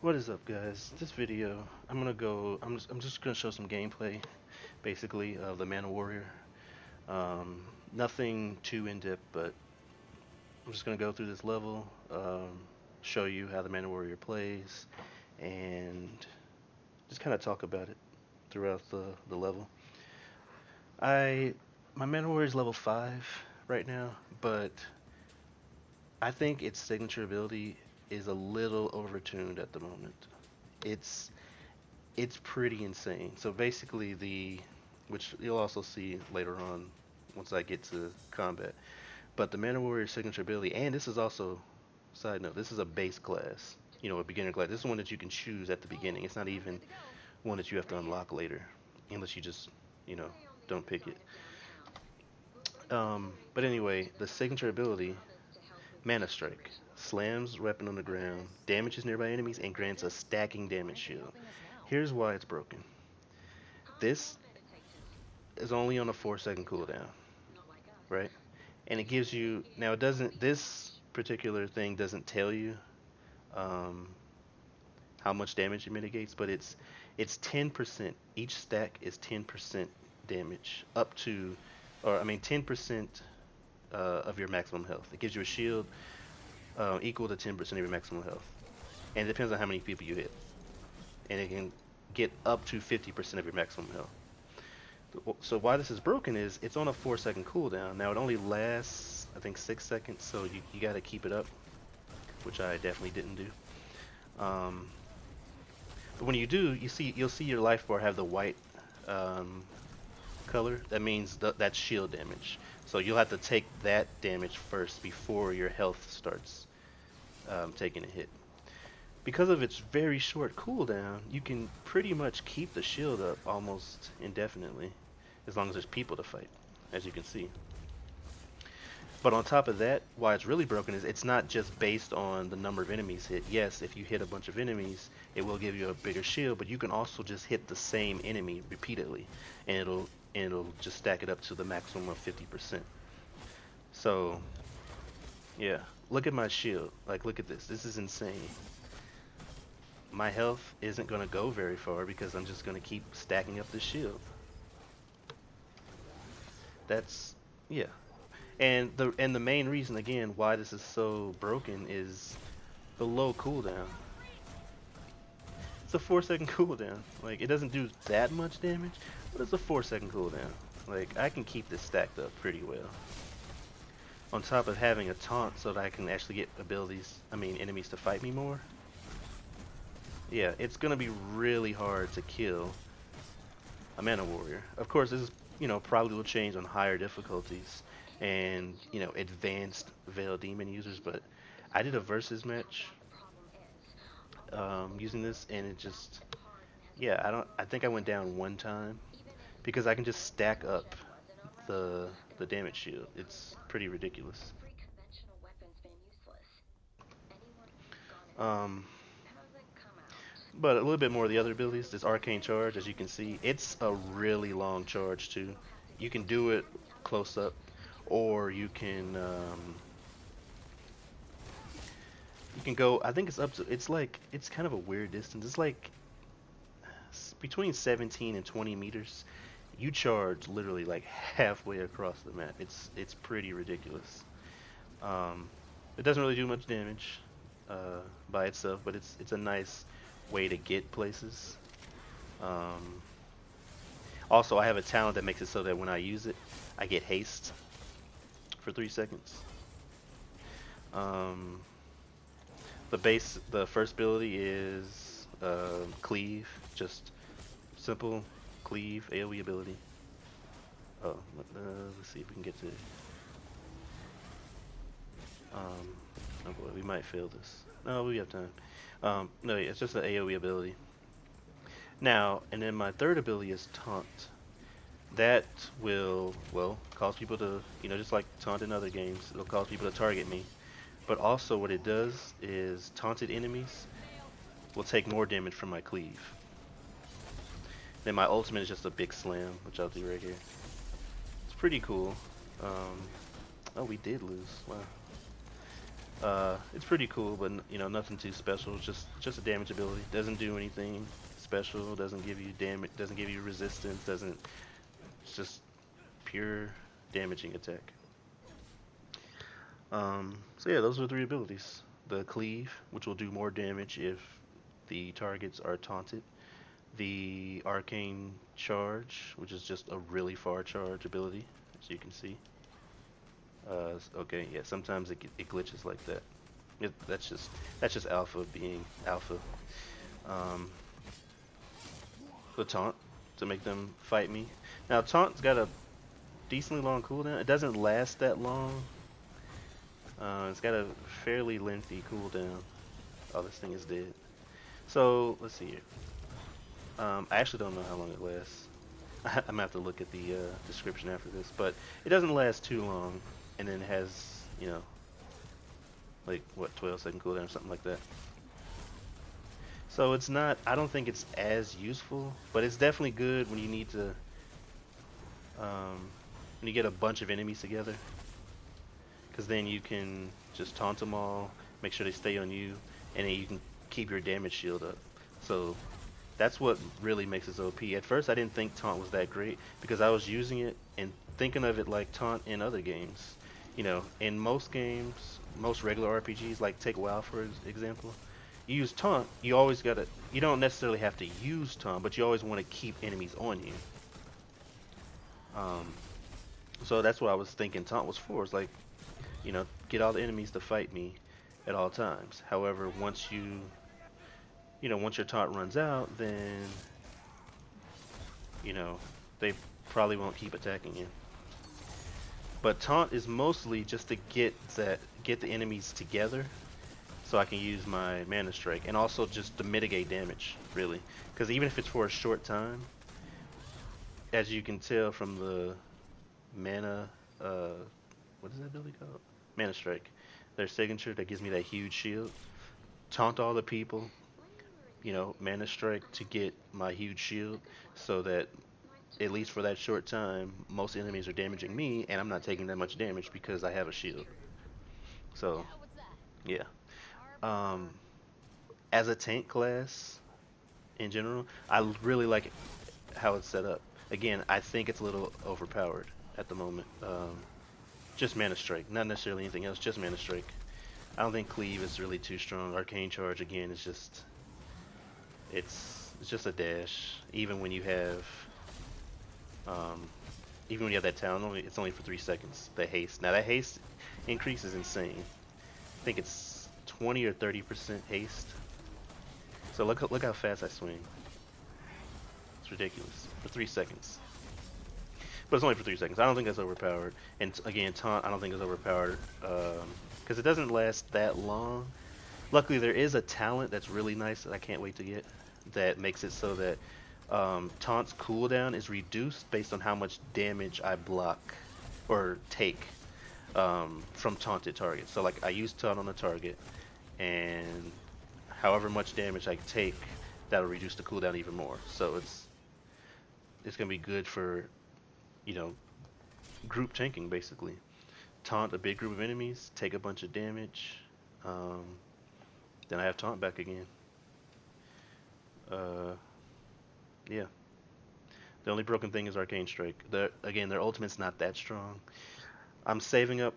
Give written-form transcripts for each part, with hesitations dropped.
What is up, guys? This video, I'm just gonna show some gameplay, basically, of the Mana Warrior. Nothing too in depth, but I'm just gonna go through this level, show you how the Mana Warrior plays, and just kind of talk about it throughout the level. I my Mana Warrior is level 5 right now, but I think its signature ability is a little overtuned at the moment. It's it's pretty insane. So basically which you'll also see later on once I get to combat. But the Mana Warrior signature ability, and this is also, side note, this is a base class, a beginner class. This is one that you can choose at the beginning. It's not even one that you have to unlock later, unless you just, you know, don't pick it. But anyway, the signature ability, Mana Strike, slams weapon on the ground, damages nearby enemies, and grants a stacking damage shield. Here's why it's broken. This is only on a 4-second cooldown, right? And it gives you, now it doesn't, this particular thing doesn't tell you um, how much damage it mitigates, but it's 10%. Each stack is 10% damage up to, or I mean 10% of your maximum health. It gives you a shield equal to 10% of your maximum health, and it depends on how many people you hit, and it can get up to 50% of your maximum health. So why this is broken is it's on a 4-second cooldown. Now it only lasts, I think, 6 seconds, so you got to keep it up, which I definitely didn't do. Um, but when you do, you'll see your life bar have the white um, color. That means that's shield damage. So you'll have to take that damage first before your health starts taking a hit. Because of its very short cooldown, you can pretty much keep the shield up almost indefinitely, as long as there's people to fight, as you can see. But on top of that, why it's really broken is it's not just based on the number of enemies hit. Yes, if you hit a bunch of enemies, it will give you a bigger shield, but you can also just hit the same enemy repeatedly, and it'll just stack it up to the maximum of 50%. So, yeah, look at my shield. Like, look at this. This is insane. My health isn't going to go very far because I'm just going to keep stacking up this shield. That's, yeah. And the main reason again why this is so broken is the low cooldown. It's a 4-second cooldown. Like, it doesn't do that much damage, but it's a 4-second cooldown. Like, I can keep this stacked up pretty well. On top of having a taunt so that I can actually get enemies to fight me more. Yeah, it's gonna be really hard to kill a Mana Warrior. Of course, this is, probably will change on higher difficulties and, advanced Veil Demon users, but I did a versus match using this, and it just, yeah, I think I went down one time because I can just stack up the the damage shield. It's pretty ridiculous. Um, but a little bit more of the other abilities. This Arcane Charge, as you can see, it's a really long charge too. You can do it close up, or you can go. I think it's up to. It's kind of a weird distance. It's like between 17 and 20 meters. You charge literally like halfway across the map. It's pretty ridiculous. Um, it doesn't really do much damage by itself, but it's a nice way to get places. Um, Also, I have a talent that makes it so that when I use it, I get haste for 3 seconds. Um, the first ability is cleave, just simple cleave AoE ability. Oh, let's see if we can get to. Oh boy, we might fail this. No, we have time. No, yeah, it's just an AoE ability. Now, and then my third ability is taunt. That will, well, cause people to, just like taunt in other games, it'll cause people to target me. But also what it does is taunted enemies will take more damage from my cleave. Then my ultimate is just a big slam, which I'll do right here. It's pretty cool. Oh, we did lose. Wow. It's pretty cool, but you know, nothing too special. Just a damage ability. Doesn't do anything special. Doesn't give you damage. Doesn't give you resistance. Doesn't. It's just pure damaging attack. So yeah, those are three abilities. The cleave, which will do more damage if the targets are taunted. The arcane charge, which is just a really far charge ability, as you can see. Okay, yeah, sometimes it glitches like that. That's just alpha being alpha. Um, the taunt to make them fight me. Now taunt's got a decently long cooldown. It doesn't last that long. It's got a fairly lengthy cooldown. Oh, this thing is dead. So let's see here. I actually don't know how long it lasts. I'm gonna have to look at the description after this, but it doesn't last too long, and then it has, you know, like what 12-second cooldown or something like that. So it's not. I don't think it's as useful, but it's definitely good when you need to. When you get a bunch of enemies together, because then you can just taunt them all, make sure they stay on you, and then you can keep your damage shield up. So that's what really makes it OP. At first I didn't think taunt was that great because I was using it and thinking of it like taunt in other games. You know, in most games, most regular RPGs, like take WoW for example, you use taunt, you don't necessarily have to use taunt, but you always want to keep enemies on you. So that's what I was thinking taunt was for. It's like, you know, get all the enemies to fight me at all times. However, once once your taunt runs out, then, you know, they probably won't keep attacking you. But taunt is mostly just to get the enemies together, so I can use my mana strike, and also just to mitigate damage, really. Because even if it's for a short time, as you can tell from the mana, what is that ability called? Mana strike. Their signature that gives me that huge shield. Taunt all the people, you know, mana strike to get my huge shield, so that at least for that short time, most enemies are damaging me, and I'm not taking that much damage because I have a shield. So, yeah. Um, as a tank class, in general, I really like how it's set up. Again, I think it's a little overpowered at the moment. Just mana strike, not necessarily anything else, just mana strike. I don't think cleave is really too strong. Arcane charge again is just it's just a dash. Even when you have that talent, it's only for 3 seconds. The haste. Now that haste increase is insane. I think it's 20 or 30% haste. So look how fast I swing. It's ridiculous for 3 seconds. But it's only for 3 seconds. I don't think that's overpowered. And again, taunt I don't think is overpowered because it doesn't last that long. Luckily, there is a talent that's really nice that I can't wait to get that makes it so that taunt's cooldown is reduced based on how much damage I block or take from taunted targets. So like I use taunt on a target, and however much damage I take, that'll reduce the cooldown even more. So it's gonna be good for, you know, group tanking basically. Taunt a big group of enemies, take a bunch of damage, then I have taunt back again. Yeah. The only broken thing is Arcane Strike. Again, their ultimate's not that strong. I'm saving up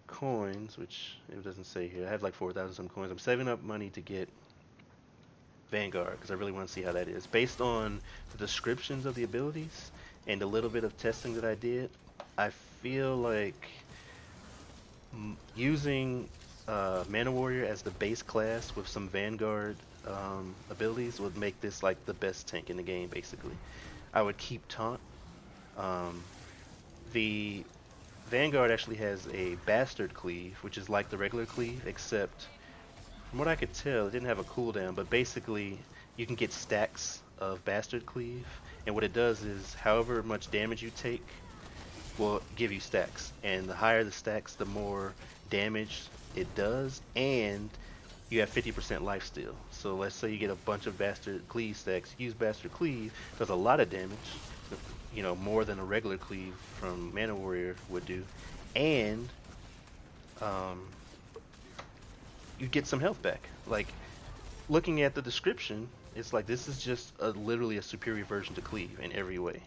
coins, which it doesn't say here. I have like 4,000 some coins. I'm saving up money to get Vanguard because I really want to see how that is. Based on the descriptions of the abilities and a little bit of testing that I did, I feel like using Mana Warrior as the base class with some Vanguard abilities would make this like the best tank in the game basically. I would keep taunt. The Vanguard actually has a bastard cleave, which is like the regular cleave, except from what I could tell, it didn't have a cooldown, but basically you can get stacks of bastard cleave, and what it does is however much damage you take will give you stacks, and the higher the stacks, the more damage it does, and you have 50% life steal. So let's say you get a bunch of bastard cleave stacks, use bastard cleave, does a lot of damage, you know, more than a regular cleave from Mana Warrior would do, and you get some health back. Like, looking at the description, it's like this is just literally a superior version to cleave in every way.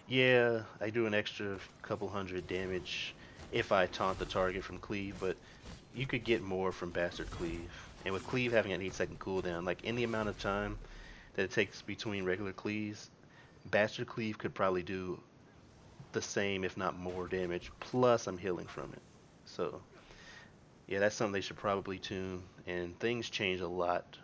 Yeah, I do an extra couple hundred damage if I taunt the target from cleave, but you could get more from bastard cleave. And with cleave having an 8-second cooldown, like in the amount of time that it takes between regular cleaves, bastard cleave could probably do the same, if not more damage. Plus, I'm healing from it. So, yeah, that's something they should probably tune. And things change a lot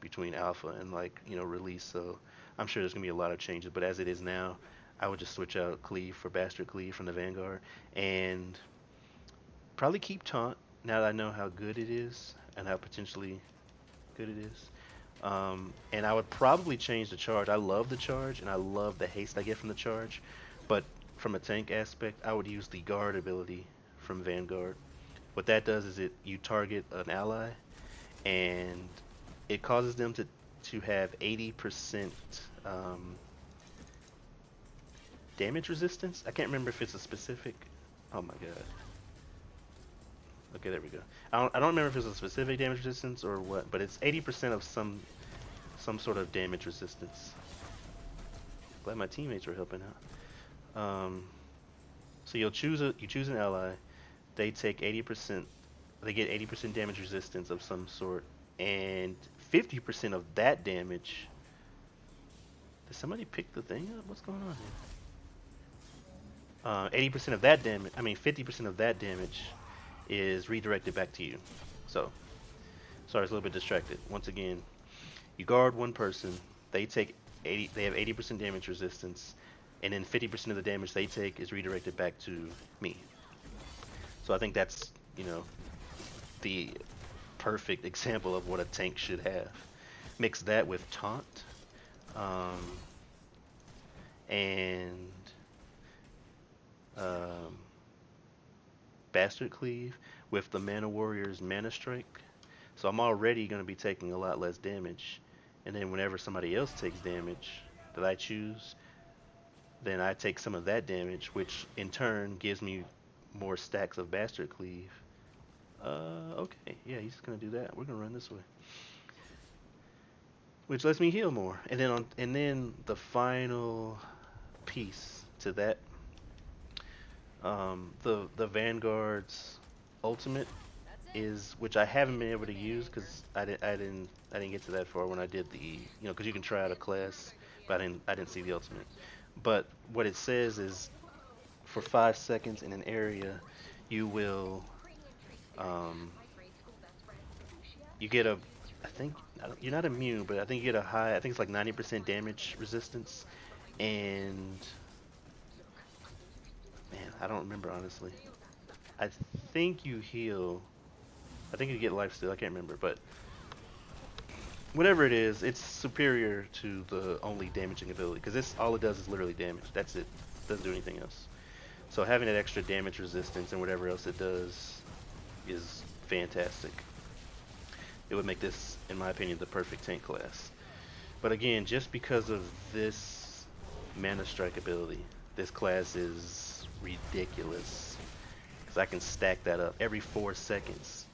between alpha and like release. So, I'm sure there's gonna be a lot of changes. But as it is now, I would just switch out cleave for bastard cleave from the Vanguard, and probably keep taunt now that I know how good it is and how potentially good it is. And I would probably change the charge. I love the charge and I love the haste I get from the charge, but from a tank aspect, I would use the guard ability from Vanguard. What that does is you target an ally and it causes them to have 80% damage resistance. I can't remember if it's a specific. Oh my god. Okay, there we go. I don't remember if it's a specific damage resistance or what, but it's 80% of some sort of damage resistance. Glad my teammates were helping out. So you choose an ally. They take 80%. They get 80% damage resistance of some sort, and 50% of that damage. Did somebody pick the thing up? What's going on here? 80% of that damage. I mean, 50% of that damage is redirected back to you. So, sorry, I was a little bit distracted. Once again, you guard one person. They take 80. They have 80% damage resistance, and then 50% of the damage they take is redirected back to me. So I think that's the perfect example of what a tank should have. Mix that with taunt, and bastard cleave with the Mana Warrior's Mana Strike. So I'm already going to be taking a lot less damage, and then whenever somebody else takes damage that I choose, then I take some of that damage, which in turn gives me more stacks of bastard cleave. Okay, yeah, he's gonna do that. We're gonna run this way, which lets me heal more. And then the final piece to that, the Vanguard's ultimate is, which I haven't been able to use because I didn't get to that far when I did the because you can try out a class, but I didn't see the ultimate. But what it says is, for 5 seconds in an area, you will you get a, I think, you're not immune, but I think you get a high, I think it's like 90% damage resistance, and man, I don't remember honestly. I think you heal, I think you get life steal, I can't remember, but whatever it is, it's superior to the only damaging ability, because this, all it does is literally damage, that's it, doesn't do anything else. So having that extra damage resistance and whatever else it does is fantastic. It would make this, in my opinion, the perfect tank class. But again, just because of this Mana Strike ability, this class is ridiculous. Because I can stack that up every 4 seconds.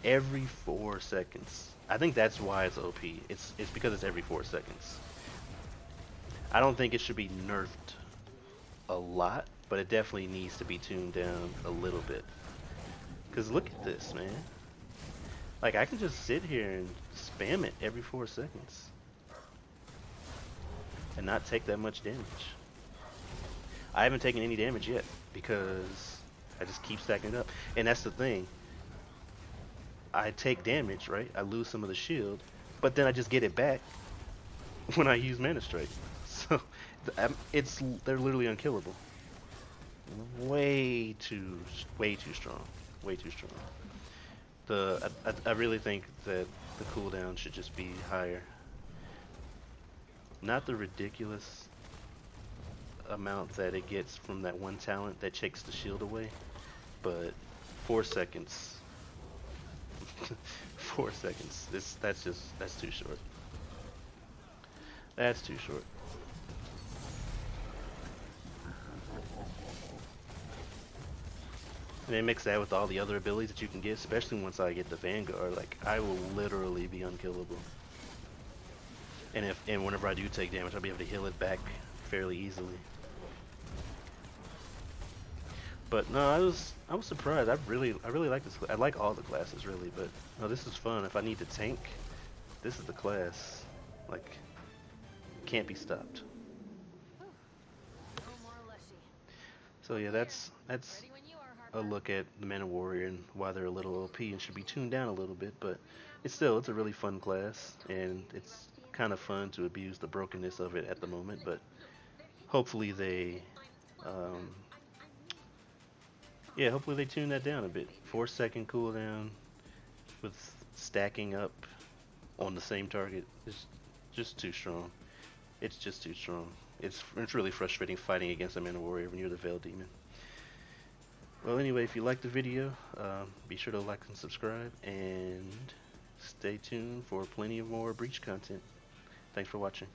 Every 4 seconds. I think that's why it's OP. It's because it's every 4 seconds. I don't think it should be nerfed a lot, but it definitely needs to be tuned down a little bit. Because look at this, man. Like, I can just sit here and spam it every 4 seconds and not take that much damage. I haven't taken any damage yet because I just keep stacking it up. And that's the thing. I take damage, right? I lose some of the shield, but then I just get it back when I use Mana Strike. So they're literally unkillable. Way too strong. Way too strong. I really think that the cooldown should just be higher. Not the ridiculous amount that it gets from that one talent that takes the shield away, but 4 seconds. 4 seconds. That's too short. That's too short. And then mix that with all the other abilities that you can get, especially once I get the Vanguard, like I will literally be unkillable. And whenever I do take damage, I'll be able to heal it back fairly easily. But no, I was surprised. I really like this. I like all the classes really, but no, this is fun. If I need to tank, this is the class. Like, can't be stopped. So yeah, that's a look at the Man of Warrior and why they're a little OP and should be tuned down a little bit. But it's a really fun class, and it's kind of fun to abuse the brokenness of it at the moment. But hopefully they, um, yeah, hopefully they tune that down a bit. 4-second cooldown with stacking up on the same target is just too strong. It's just too strong. It's really frustrating fighting against a Man of Warrior when you're the Veiled Demon. Well, anyway, if you liked the video, be sure to like and subscribe, and stay tuned for plenty of more Breach content. Thanks for watching.